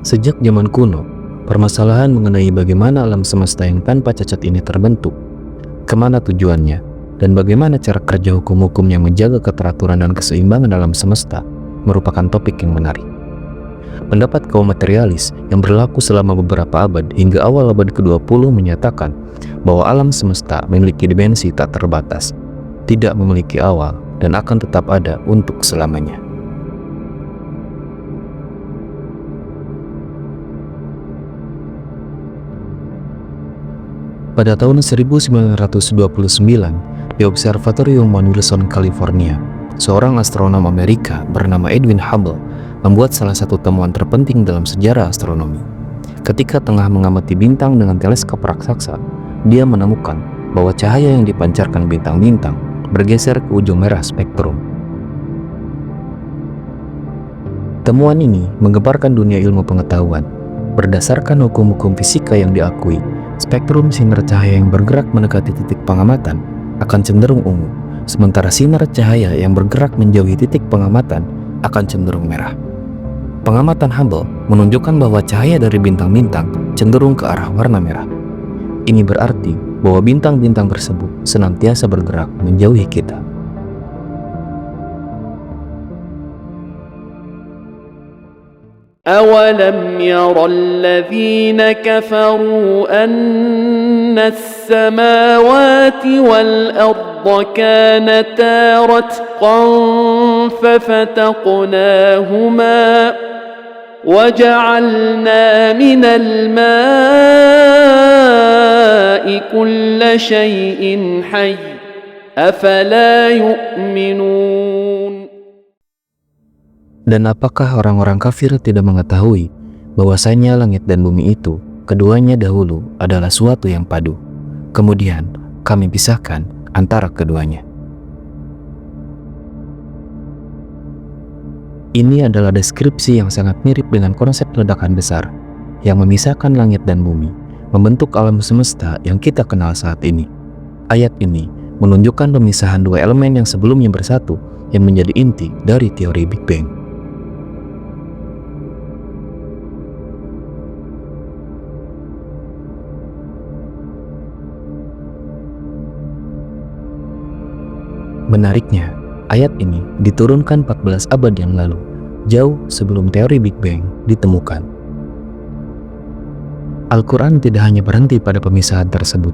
Sejak zaman kuno, permasalahan mengenai bagaimana alam semesta yang tanpa cacat ini terbentuk, kemana tujuannya, dan bagaimana cara kerja hukum-hukum yang menjaga keteraturan dan keseimbangan alam semesta merupakan topik yang menarik. Pendapat kaum materialis yang berlaku selama beberapa abad hingga awal abad ke-20 menyatakan bahwa alam semesta memiliki dimensi tak terbatas, tidak memiliki awal, dan akan tetap ada untuk selamanya. Pada tahun 1929, di Observatorium Mount Wilson, California, seorang astronom Amerika bernama Edwin Hubble membuat salah satu temuan terpenting dalam sejarah astronomi. Ketika tengah mengamati bintang dengan teleskop raksasa, dia menemukan bahwa cahaya yang dipancarkan bintang-bintang bergeser ke ujung merah spektrum. Temuan ini menggemparkan dunia ilmu pengetahuan. Berdasarkan hukum-hukum fisika yang diakui, spektrum sinar cahaya yang bergerak mendekati titik pengamatan akan cenderung ungu, sementara sinar cahaya yang bergerak menjauhi titik pengamatan akan cenderung merah. Pengamatan Hubble menunjukkan bahwa cahaya dari bintang-bintang cenderung ke arah warna merah. Ini berarti bahwa bintang-bintang tersebut senantiasa bergerak menjauhi kita. أَوَلَمْ يَرَ الَّذِينَ كَفَرُوا أَنَّ السَّمَاوَاتِ وَالْأَرْضَ كَانَتَا رَتْقًا فَفَتَقْنَاهُمَا وَجَعَلْنَا مِنَ الْمَاءِ كُلَّ شَيْءٍ حَيٍّ أَفَلَا يُؤْمِنُونَ. Dan apakah orang-orang kafir tidak mengetahui bahwasanya langit dan bumi itu keduanya dahulu adalah suatu yang padu, kemudian kami pisahkan antara keduanya. Ini adalah deskripsi yang sangat mirip dengan konsep ledakan besar yang memisahkan langit dan bumi, membentuk alam semesta yang kita kenal saat ini. Ayat ini menunjukkan pemisahan dua elemen yang sebelumnya bersatu yang menjadi inti dari teori Big Bang. Menariknya, ayat ini diturunkan 14 abad yang lalu, jauh sebelum teori Big Bang ditemukan. Al-Quran tidak hanya berhenti pada pemisahan tersebut.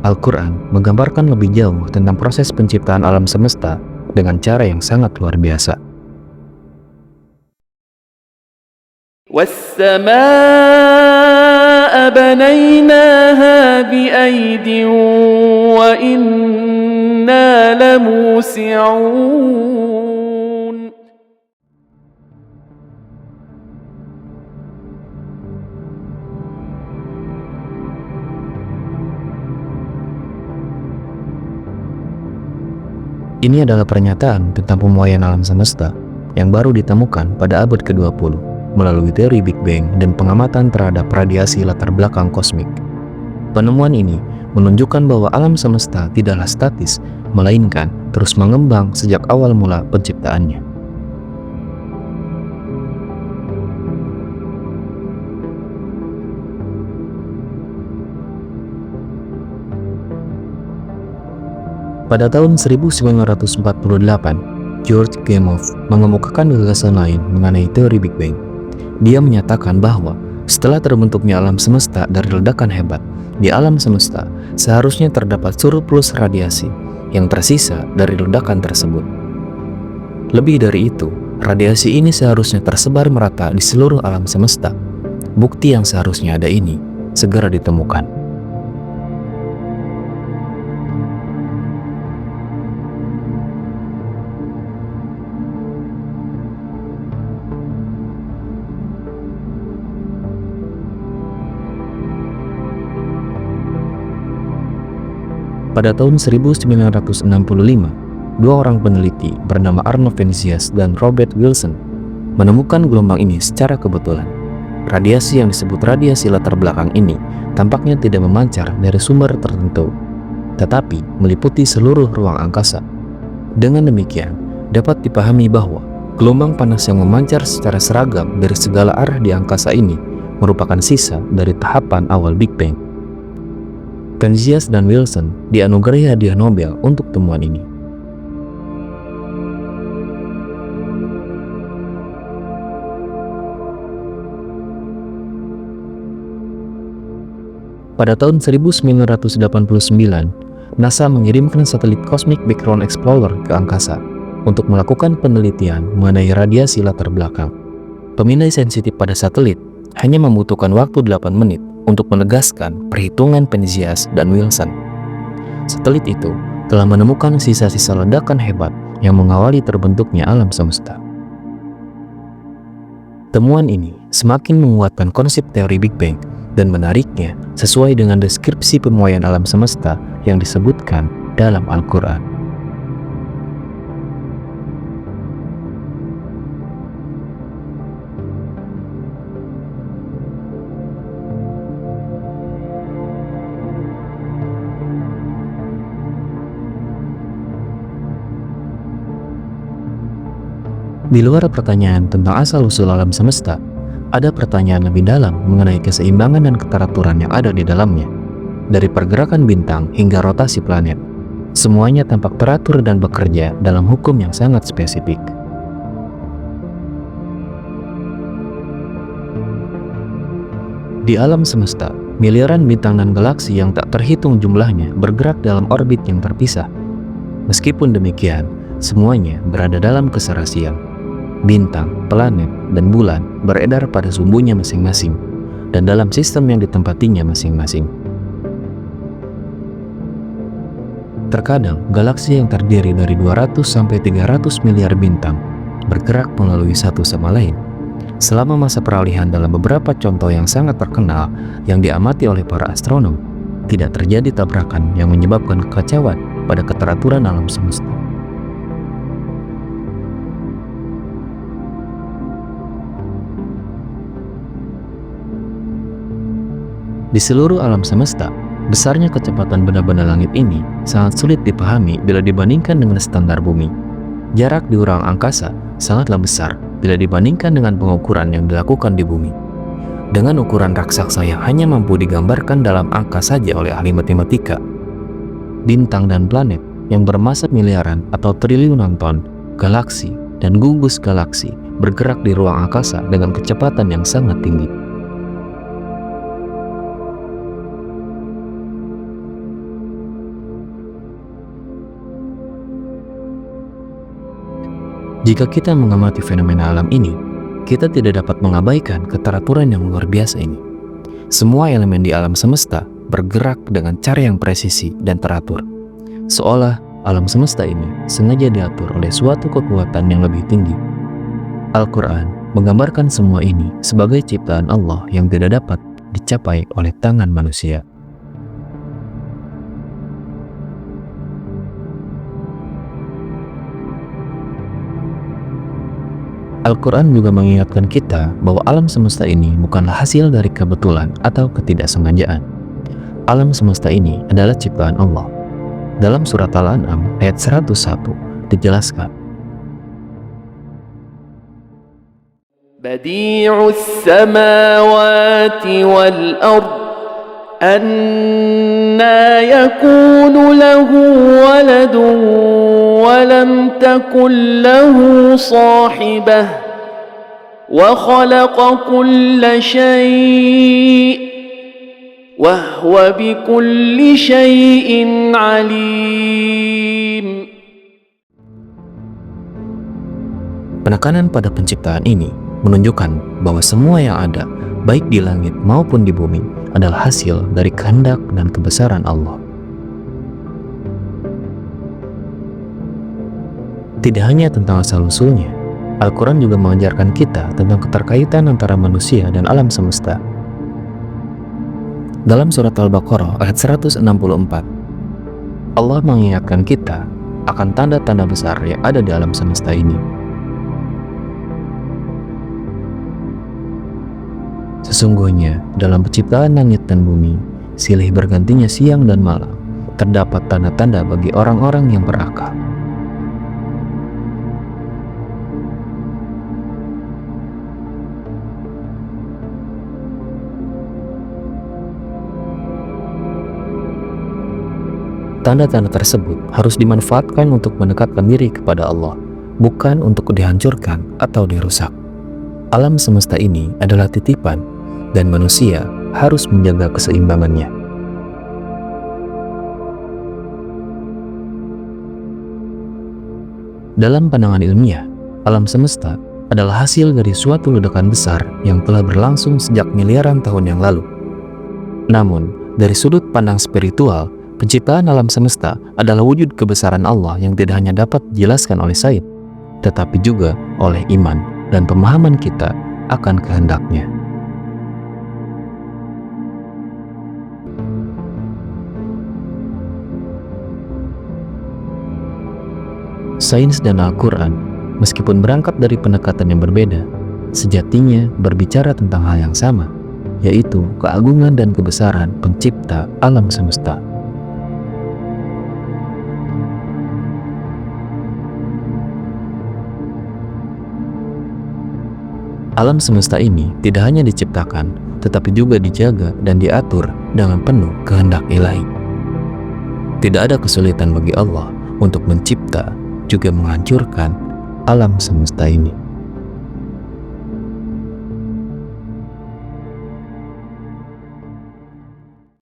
Al-Quran menggambarkan lebih jauh tentang proses penciptaan alam semesta dengan cara yang sangat luar biasa. وَالسَّمَاءَ بَنَيْنَاهَا بِأَيْدٍ وَإِنَّا لَمُوسِعُونَ. Ini adalah pernyataan tentang pemuaian alam semesta yang baru ditemukan pada abad ke-20 melalui teori Big Bang dan pengamatan terhadap radiasi latar belakang kosmik. Penemuan ini menunjukkan bahwa alam semesta tidaklah statis, melainkan terus mengembang sejak awal mula penciptaannya. Pada tahun 1948, George Gamow mengemukakan gagasan lain mengenai teori Big Bang. Dia menyatakan bahwa setelah terbentuknya alam semesta dari ledakan hebat, di alam semesta seharusnya terdapat surplus radiasi yang tersisa dari ledakan tersebut. Lebih dari itu, radiasi ini seharusnya tersebar merata di seluruh alam semesta. Bukti yang seharusnya ada ini segera ditemukan. Pada tahun 1965, dua orang peneliti bernama Arno Venesias dan Robert Wilson menemukan gelombang ini secara kebetulan. Radiasi yang disebut radiasi latar belakang ini tampaknya tidak memancar dari sumber tertentu, tetapi meliputi seluruh ruang angkasa. Dengan demikian, dapat dipahami bahwa Gelombang panas yang memancar secara seragam dari segala arah di angkasa ini merupakan sisa dari tahapan awal Big Bang. Penzias dan Wilson dianugerahi hadiah Nobel untuk temuan ini. Pada tahun 1989, NASA mengirimkan satelit Cosmic Background Explorer ke angkasa untuk melakukan penelitian mengenai radiasi latar belakang. Pemindai sensitif pada satelit hanya membutuhkan waktu 8 menit untuk menegaskan perhitungan Penzias dan Wilson. Satelit itu telah menemukan sisa-sisa ledakan hebat yang mengawali terbentuknya alam semesta. Temuan ini semakin menguatkan konsep teori Big Bang dan menariknya sesuai dengan deskripsi pemuaian alam semesta yang disebutkan dalam Al-Quran. Di luar pertanyaan tentang asal-usul alam semesta, ada pertanyaan lebih dalam mengenai keseimbangan dan keteraturan yang ada di dalamnya. Dari pergerakan bintang hingga rotasi planet, semuanya tampak teratur dan bekerja dalam hukum yang sangat spesifik. Di alam semesta, miliaran bintang dan galaksi yang tak terhitung jumlahnya bergerak dalam orbit yang terpisah. Meskipun demikian, semuanya berada dalam keserasian. Bintang, planet, dan bulan beredar pada sumbunya masing-masing dan dalam sistem yang ditempatinya masing-masing. Terkadang, galaksi yang terdiri dari 200 sampai 300 miliar bintang bergerak melalui satu sama lain. Selama masa peralihan dalam beberapa contoh yang sangat terkenal yang diamati oleh para astronom, tidak terjadi tabrakan yang menyebabkan kekacauan pada keteraturan alam semesta. Di seluruh alam semesta, besarnya kecepatan benda-benda langit ini sangat sulit dipahami bila dibandingkan dengan standar bumi. Jarak di ruang angkasa sangatlah besar bila dibandingkan dengan pengukuran yang dilakukan di bumi. Dengan ukuran raksasa yang hanya mampu digambarkan dalam angka saja oleh ahli matematika, bintang dan planet yang bermassa miliaran atau triliunan ton, galaksi dan gugus galaksi bergerak di ruang angkasa dengan kecepatan yang sangat tinggi. Jika kita mengamati fenomena alam ini, kita tidak dapat mengabaikan keteraturan yang luar biasa ini. Semua elemen di alam semesta bergerak dengan cara yang presisi dan teratur, seolah alam semesta ini sengaja diatur oleh suatu kekuatan yang lebih tinggi. Al-Quran menggambarkan semua ini sebagai ciptaan Allah yang tidak dapat dicapai oleh tangan manusia. Al-Quran juga mengingatkan kita bahwa alam semesta ini bukanlah hasil dari kebetulan atau ketidaksengajaan. Alam semesta ini adalah ciptaan Allah. Dalam surat Al-An'am ayat 101 dijelaskan, Badi'us samawati wal ard anna yakunu lahu waladun walam takun lahu sahibah wa khalaqa kulla syai' wa huwa bikulli syai'in alim. penekanan pada penciptaan ini menunjukkan bahwa semua yang ada, baik di langit maupun di bumi, adalah hasil dari kehendak dan kebesaran Allah. Tidak hanya tentang asal-usulnya, Al-Quran juga mengajarkan kita tentang keterkaitan antara manusia dan alam semesta. Dalam surat Al-Baqarah ayat 164, Allah mengingatkan kita akan tanda-tanda besar yang ada di alam semesta ini. Sesungguhnya, dalam penciptaan langit dan bumi, silih bergantinya siang dan malam, terdapat tanda-tanda bagi orang-orang yang berakal. Tanda-tanda tersebut harus dimanfaatkan untuk mendekatkan diri kepada Allah, bukan untuk dihancurkan atau dirusak. Alam semesta ini adalah titipan, dan manusia harus menjaga keseimbangannya. Dalam pandangan ilmiah, alam semesta adalah hasil dari suatu ledakan besar yang telah berlangsung sejak miliaran tahun yang lalu. Namun, dari sudut pandang spiritual, penciptaan alam semesta adalah wujud kebesaran Allah yang tidak hanya dapat dijelaskan oleh sains, tetapi juga oleh iman dan pemahaman kita akan kehendaknya. Sains dan Al-Quran, meskipun berangkat dari pendekatan yang berbeda, sejatinya berbicara tentang hal yang sama, yaitu keagungan dan kebesaran pencipta alam semesta. Alam semesta ini tidak hanya diciptakan, tetapi juga dijaga dan diatur dengan penuh kehendak ilahi. Tidak ada kesulitan bagi Allah untuk mencipta juga menghancurkan alam semesta ini.